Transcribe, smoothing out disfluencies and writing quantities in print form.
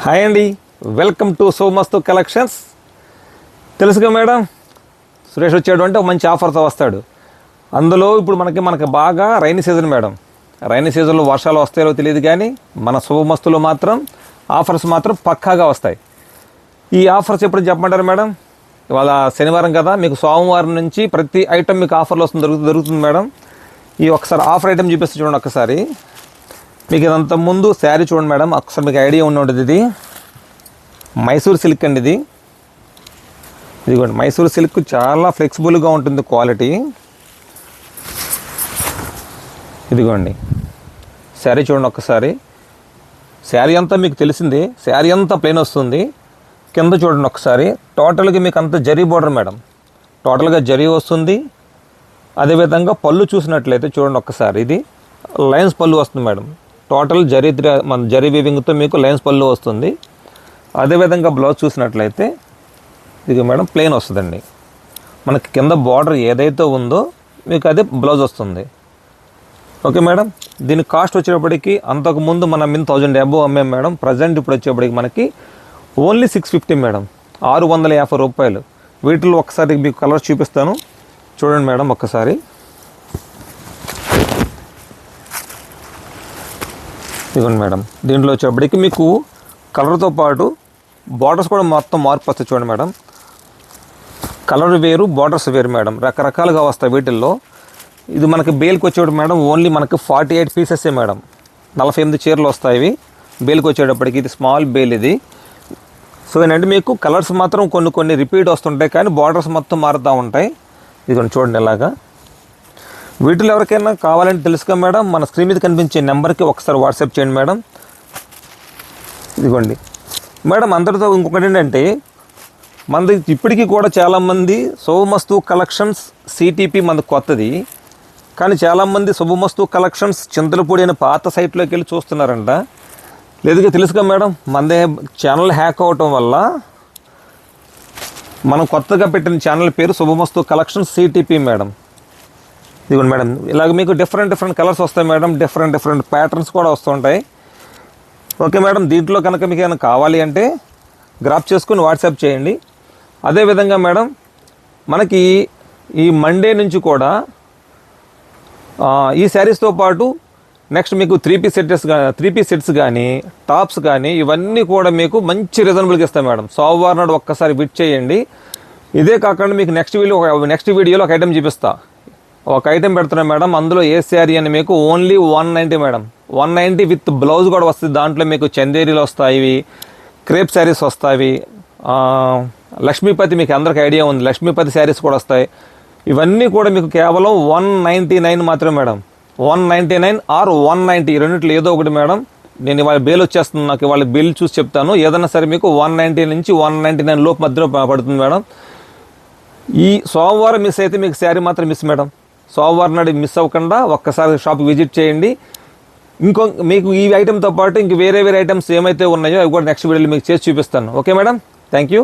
Hi అండి, welcome to సోమస్తు collections. తెలుసుగా madam, Suresh వచ్చాడు అంటే ఒక మంచి ఆఫర్తో వస్తాడు. అందులో ఇప్పుడు మనకి బాగా రైనీ సీజన్ మేడం. రైనీ సీజన్లో వర్షాలు వస్తాయో తెలియదు, కానీ మన సోమస్తులో మాత్రం ఆఫర్స్ మాత్రం పక్కాగా వస్తాయి. ఈ ఆఫర్స్ ఎప్పుడు చెప్పమంటారు మేడం? ఇవాళ శనివారం కదా, మీకు సోమవారం నుంచి ప్రతి ఐటెం మీకు ఆఫర్లు వస్తుంది దొరుకుతుంది మేడం. ఈ ఒకసారి ఆఫర్ ఐటెం చూపిస్తే చూడండి ఒకసారి. మీకు ఇదంతా ముందు శారీ చూడండి మేడం, ఒకసారి మీకు ఐడియా ఉంటుంది. ఇది మైసూర్ సిల్క్ అండి. ఇదిగోండి మైసూర్ సిల్క్, చాలా ఫ్లెక్సిబుల్గా ఉంటుంది క్వాలిటీ. ఇదిగోండి శారీ చూడండి ఒక్కసారి. శారీ అంతా మీకు తెలిసింది, శారీ అంతా ప్లెయిన్ వస్తుంది. కింద చూడండి ఒకసారి, టోటల్గా మీకు అంత జరీ బోర్డర్ మేడం, టోటల్గా జరీ వస్తుంది. అదేవిధంగా పళ్ళు చూసినట్లయితే చూడండి ఒక్కసారి, ఇది లైన్స్ పళ్ళు వస్తుంది మేడం. టోటల్ మన జరీ వీవింగ్తో మీకు లైన్స్ పళ్ళు వస్తుంది. అదేవిధంగా బ్లౌజ్ చూసినట్లయితే ఇది మేడం ప్లెయిన్ వస్తుందండి. మనకి కింద బార్డర్ ఏదైతే ఉందో మీకు అదే బ్లౌజ్ వస్తుంది. ఓకే మేడం, దీని కాస్ట్ వచ్చేటప్పటికి అంతకుముందు మనం 1000 అబోవ్ అమ్మాం మేడం. ప్రజెంట్ ఇప్పుడు వచ్చేప్పటికి మనకి ఓన్లీ 650 మేడం, 650 రూపాయలు. వీటిలో ఒకసారి మీకు కలర్స్ చూపిస్తాను చూడండి మేడం ఒక్కసారి. ఇదిగోండి మేడం, దీంట్లో వచ్చేప్పటికి మీకు కలర్తో పాటు బార్డర్స్ కూడా మొత్తం మార్పు వస్తాయి చూడండి మేడం. కలర్ వేరు, బార్డర్స్ వేరు మేడం, రకరకాలుగా వస్తాయి వీటిల్లో. ఇది మనకి బేల్కి వచ్చేటప్పుడు మేడం ఓన్లీ మనకి 48 పీసెసే మేడం. 48 చీరలు వస్తాయి ఇవి బేల్కి వచ్చేటప్పటికి. ఇది స్మాల్ బేల్ ఇది. సో ఏంటంటే మీకు కలర్స్ మాత్రం కొన్ని రిపీట్ వస్తుంటాయి, కానీ బార్డర్స్ మొత్తం మారుతూ ఉంటాయి. ఇదిగోండి చూడండి ఇలాగా. వీటిలో ఎవరికైనా కావాలంటే తెలుసుగా మేడం, మన స్క్రీన్ మీద కనిపించే నెంబర్కి ఒకసారి వాట్సాప్ చేయండి మేడం. ఇదిగోండి మేడం, అందరితో ఇంకొకటి ఏంటంటే, మనది ఇప్పటికీ కూడా చాలామంది శుభమస్తు కలెక్షన్స్ సిటీపీ మనది కొత్తది, కానీ చాలామంది శుభమస్తు కలెక్షన్స్ చింతలపూడి అనే పాత సైట్లోకి వెళ్ళి చూస్తున్నారంట. లేదుగా తెలుసుగా మేడం, మనదే ఛానల్ హ్యాక్ అవటం వల్ల మనం కొత్తగా పెట్టిన ఛానల్ పేరు శుభమస్తు కలెక్షన్స్ సిటీపీ మేడం. ఇదిగోండి మేడం, ఇలాగ మీకు డిఫరెంట్ కలర్స్ వస్తాయి మేడం, డిఫరెంట్ ప్యాటర్న్స్ కూడా వస్తుంటాయి. ఓకే మేడం, దీంట్లో కనుక మీకు ఏమైనా కావాలి అంటే గ్రాప్ చేసుకుని వాట్సాప్ చేయండి. అదేవిధంగా మేడం, మనకి ఈ మండే నుంచి కూడా ఈ శారీస్తో పాటు నెక్స్ట్ మీకు 3 పీస్ సెట్స్ కానీ టాప్స్ కానీ ఇవన్నీ కూడా మీకు మంచి రీజనబుల్గా ఇస్తాయి మేడం. సోమవారం నాడు ఒక్కసారి విట్ చేయండి. ఇదే కాకుండా మీకు నెక్స్ట్ వీడియోలో ఒక ఐటెం చూపిస్తా. ఒక ఐటెం పెడుతున్నాం మేడం, అందులో ఏ శారీ అని మీకు ఓన్లీ 190 మేడం. 190 విత్ బ్లౌజ్ కూడా వస్తుంది. దాంట్లో మీకు చందేరీలు వస్తాయి, క్రేప్ శారీస్ వస్తాయి, లక్ష్మీపతి మీకు అందరికి ఐడియా ఉంది, లక్ష్మీపతి శారీస్ కూడా వస్తాయి. ఇవన్నీ కూడా మీకు కేవలం 199 మాత్రమే మేడం. 199 ఆర్ 190 ఈ రెండింటిలో ఏదో ఒకటి మేడం. నేను ఇవాళ బిల్ వచ్చేస్తుంది, నాకు ఇవాళ బిల్ చూసి చెప్తాను. ఏదైనా సరే మీకు 190 నుంచి 199 లోపు మధ్యలో పడుతుంది మేడం. ఈ సోమవారం మిస్ అయితే మీకు శారీ మాత్రం మిస్ మేడం. సోమవారం నాడు మిస్ అవ్వకుండా ఒక్కసారి షాప్కి విజిట్ చేయండి. మీకు ఈ ఐటెంతో పాటు ఇంక వేరే ఐటమ్స్ ఏమైతే ఉన్నాయో అవి కూడా నెక్స్ట్ వీడియోలో మీకు చేసి చూపిస్తాను. Okay madam, thank you.